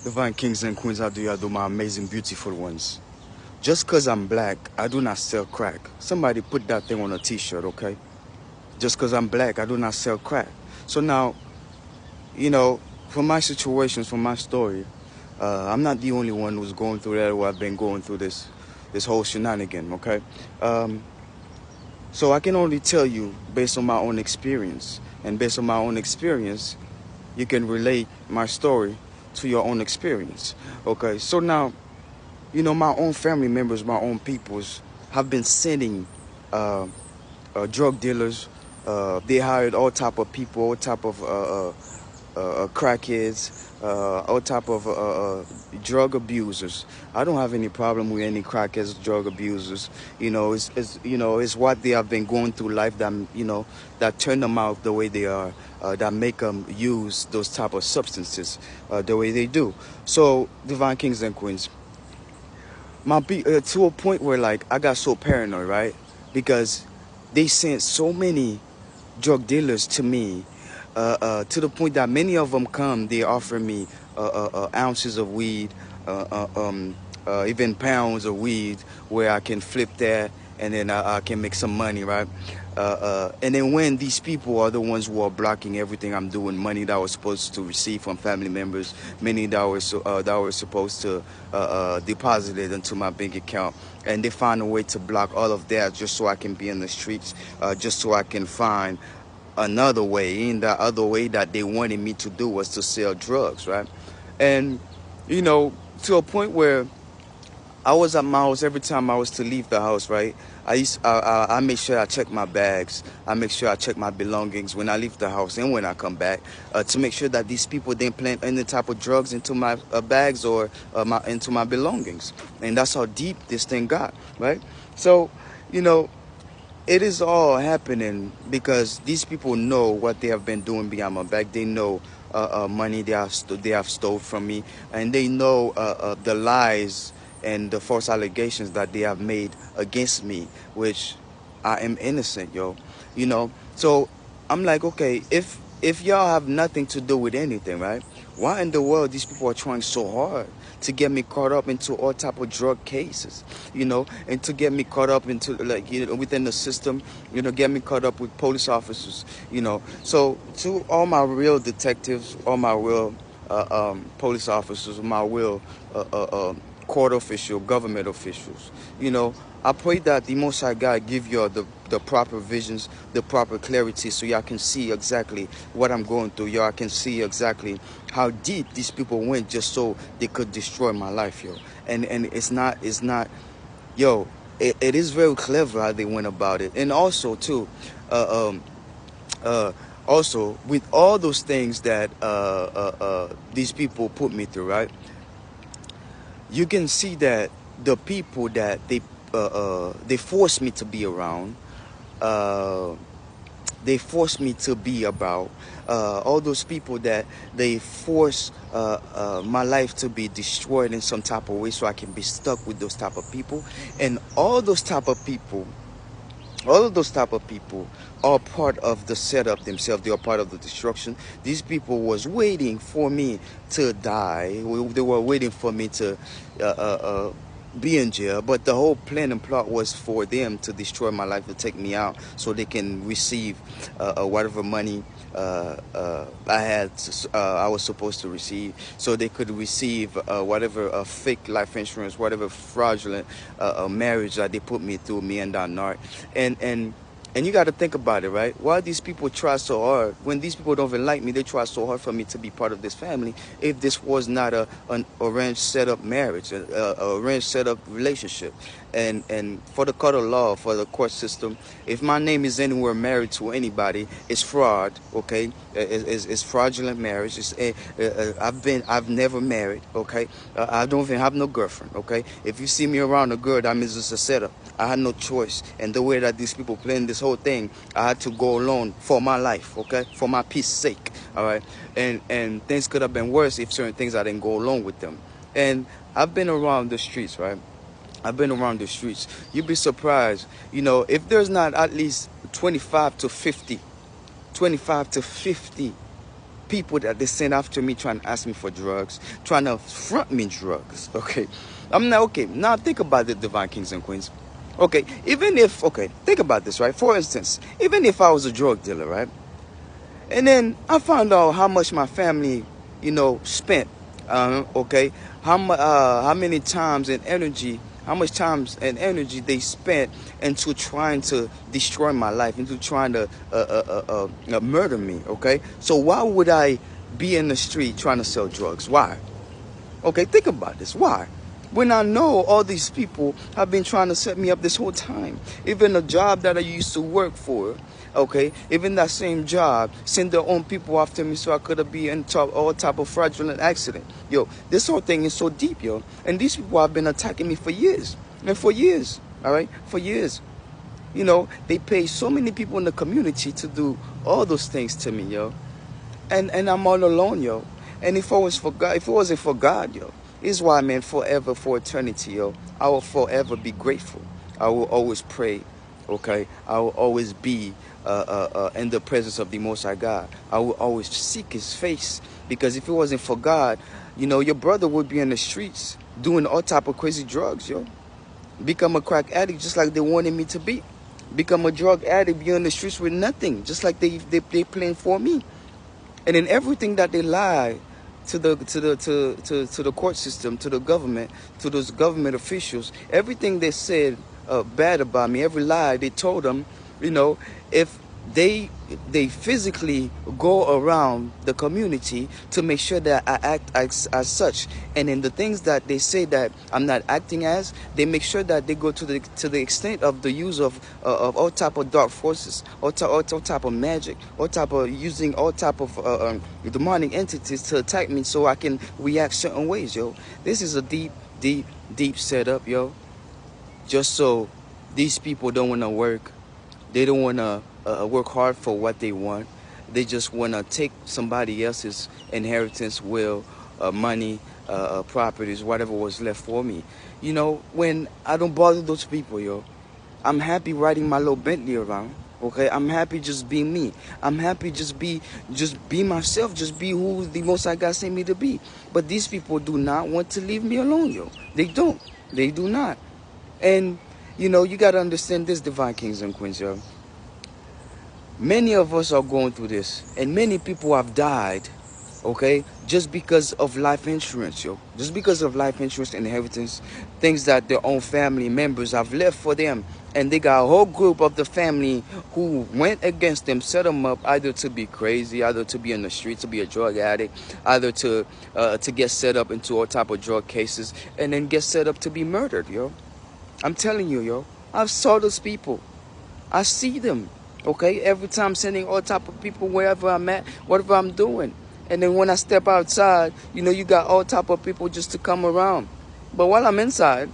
Divine kings and queens, how do y'all do, my amazing, beautiful ones? Just because I'm black, I do not sell crack. Somebody put that thing on a t-shirt, okay? Just because I'm black, I do not sell crack. So now, from my situations, from my story, I'm not the only one who's going through that, or I've been going through this whole shenanigan, okay? So I can only tell you based on my own experience. And based on my own experience, you can relate my story to your own experience. Okay, so now, my own family members, my own peoples have been sending drug dealers. They hired all type of people, all type of crackheads, all type of drug abusers. I don't have any problem with any crackheads, drug abusers. It's what they have been going through life that that turn them out the way they are, that make them use those type of substances the way they do. So, divine kings and queens, to a point where like I got so paranoid, right? Because they sent so many drug dealers to me, to the point that many of them come, they offer me ounces of weed, even pounds of weed, where I can flip that and then I can make some money, right? And then when these people are the ones who are blocking everything I'm doing, money that I was supposed to receive from family members, money that were supposed to deposit it into my bank account, and they find a way to block all of that just so I can be in the streets, just so I can find another way. And the other way that they wanted me to do was to sell drugs, right? And to a point where I was at my house every time I was to leave the house, right? I make sure I check my bags. I make sure I check my belongings when I leave the house and when I come back, to make sure that these people didn't plant any type of drugs into my bags or into my belongings. And that's how deep this thing got, right? So, it is all happening because these people know what they have been doing behind my back. They know money they have stole from me, and they know the lies and the false allegations that they have made against me, which I am innocent, yo. So I'm like, okay, if y'all have nothing to do with anything, right? Why in the world these people are trying so hard to get me caught up into all type of drug cases, and to get me caught up into within the system, get me caught up with police officers, So to all my real detectives, all my real police officers, my real court official, government officials, I pray that the Most High God give you the proper visions, the proper clarity, so y'all can see exactly what I'm going through. Y'all can see exactly how deep these people went just so they could destroy my life, yo. And it's not, yo, it is very clever how they went about it. And also, too, also, with all those things that these people put me through, right? You can see that the people that they forced me to be around, they forced me to be about, all those people that they force my life to be destroyed in some type of way so I can be stuck with those type of people. And all of those type of people are part of the setup themselves. They are part of the destruction. These people was waiting for me to die. They were waiting for me to be in jail. But the whole plan and plot was for them to destroy my life, to take me out, so they can receive whatever money I was supposed to receive, so they could receive whatever fake life insurance, whatever fraudulent marriage that they put me through, me and Donard. And you got to think about it, right? Why these people try so hard, when these people don't even like me, they try so hard for me to be part of this family, if this was not an arranged set-up marriage, an arranged set-up relationship. And for the court of law, for the court system, if my name is anywhere married to anybody, it's fraud, okay? It's fraudulent marriage. I've never married, okay? I don't even have no girlfriend, okay? If you see me around a girl, that means it's a setup. I had no choice. And the way that these people playing this whole thing, I had to go alone for my life, okay? For my peace sake, all right? And things could have been worse if certain things I didn't go along with them. And I've been around the streets, right? I've been around the streets. You'd be surprised, if there's not at least 25 to 50 people that they send after me trying to ask me for drugs, trying to front me drugs. Okay, I'm not okay. Now think about the divine kings and queens. Okay, even if think about this, right? For instance, even if I was a drug dealer, right, and then I found out how much my family, spent. Okay, how many times and energy. How much time and energy they spent into trying to destroy my life, into trying to murder me, okay? So why would I be in the street trying to sell drugs? Why? Okay, think about this. Why? When I know all these people have been trying to set me up this whole time. Even the job that I used to work for, okay, even that same job, send their own people after me so I could be in all type of fraudulent accident. Yo, this whole thing is so deep, yo. And these people have been attacking me for years. And for years, all right? For years. They pay so many people in the community to do all those things to me, yo. And I'm all alone, yo. And if it wasn't for God, yo, is why, man, forever, for eternity, yo, I will forever be grateful. I will always pray, okay? I will always be in the presence of the Most High God. I will always seek His face, because if it wasn't for God, your brother would be in the streets doing all type of crazy drugs, yo. Become a crack addict just like they wanted me to be. Become a drug addict, be on the streets with nothing, just like they playing for me. And in everything that they lie to the court system, to the government, to those government officials, everything they said bad about me, every lie they told them, if they physically go around the community to make sure that I act as such, and in the things that they say that I'm not acting as, they make sure that they go to the extent of the use of all type of dark forces, all type of magic, all type of using all type of demonic entities to attack me so I can react certain ways, yo. This is a deep setup, yo. Just so these people don't want to work. They don't want to work hard for what they want. They just want to take somebody else's inheritance, will, money, properties, whatever was left for me. When I don't bother those people, yo, I'm happy riding my little Bentley around. Okay, I'm happy just being me. I'm happy just be myself, just be who the Most High God sent me to be. But these people do not want to leave me alone, yo. They don't. They do not. And you got to understand this, divine kings and queens, yo. Many of us are going through this, and many people have died, okay, just because of life insurance, yo. Just because of life insurance, inheritance, things that their own family members have left for them. And they got a whole group of the family who went against them, set them up either to be crazy, either to be in the streets, to be a drug addict, either to get set up into all type of drug cases, and then get set up to be murdered, yo. I'm telling you, yo, I've saw those people. I see them, okay? Every time sending all type of people wherever I'm at, whatever I'm doing. And then when I step outside, you got all type of people just to come around. But while I'm inside,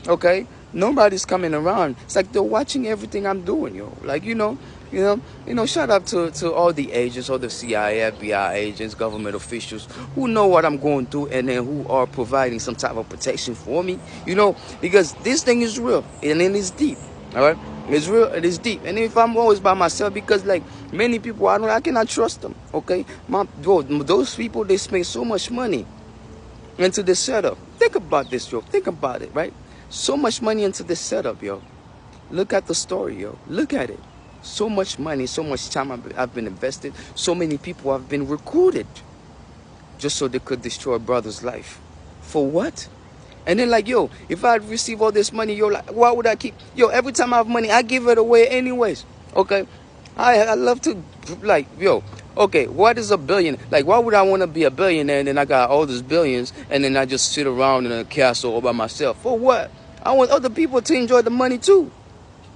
okay, nobody's coming around. It's like they're watching everything I'm doing, yo. Like, shout out to all the agents, all the CIA, FBI agents, government officials who know what I'm going through, and then who are providing some type of protection for me, because this thing is real and it is deep, all right? It's real, it is deep. And if I'm always by myself, because like many people, I cannot trust them, okay? Those people, they spend so much money into this setup. Think about this, yo. Think about it, right? So much money into this setup, yo. Look at the story, yo. Look at it. So much money, so much time I've been invested. So many people have been recruited just so they could destroy a brother's life. For what? And then like, yo, if I receive all this money, yo, like, why would I keep? Yo, every time I have money, I give it away anyways. Okay? I love to, like, yo, okay, what is a billion? Like, why would I want to be a billionaire and then I got all these billions and then I just sit around in a castle all by myself? For what? I want other people to enjoy the money too.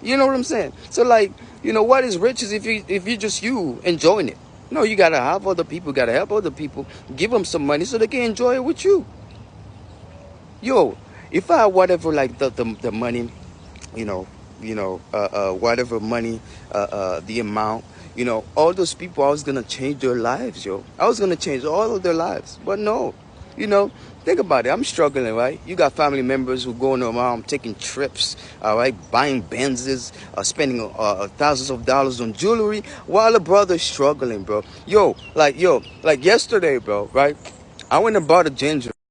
You know what I'm saying? So like, what is riches if you just you enjoying it? No, you gotta have other people, gotta help other people, give them some money so they can enjoy it with you. Yo, if I had whatever, like the money, whatever money, the amount, all those people, I was gonna change their lives, yo. I was gonna change all of their lives, but no, Think about it. I'm struggling, right? You got family members who going around taking trips, all right, buying Benzes, spending thousands of dollars on jewelry, while a brother's struggling, bro. Yo, like yesterday, bro, right? I went and bought a ginger.